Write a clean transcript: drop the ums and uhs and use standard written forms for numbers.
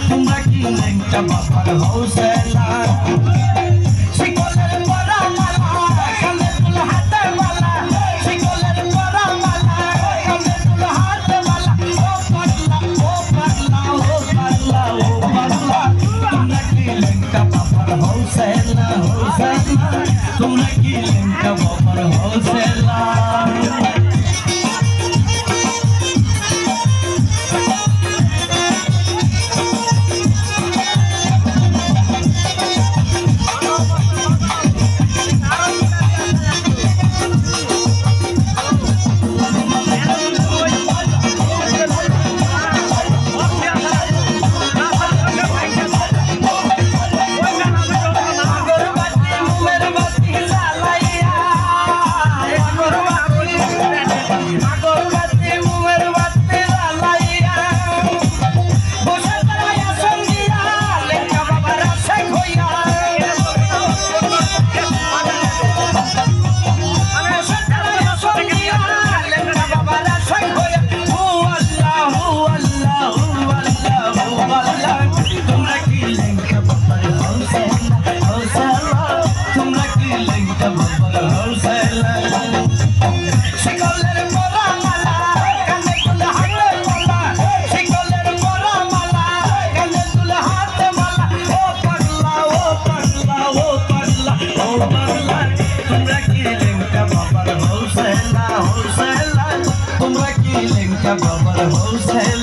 তোমরা কি লেংটা বাবার হৌসলা শিকলের পরা মালা কানে দুল হাতে মালা শিকলের পরা মালা কানে দুল হাতে মালা ও পাগলা ও পাগলা ও পাগলা ও পাগলা তোমরা কি লেংটা বাবার হৌসলা হৌসলা তোমরা কি লেংটা বাবার হৌসলা তোমরা কি লেংটা বাবার হৌসলা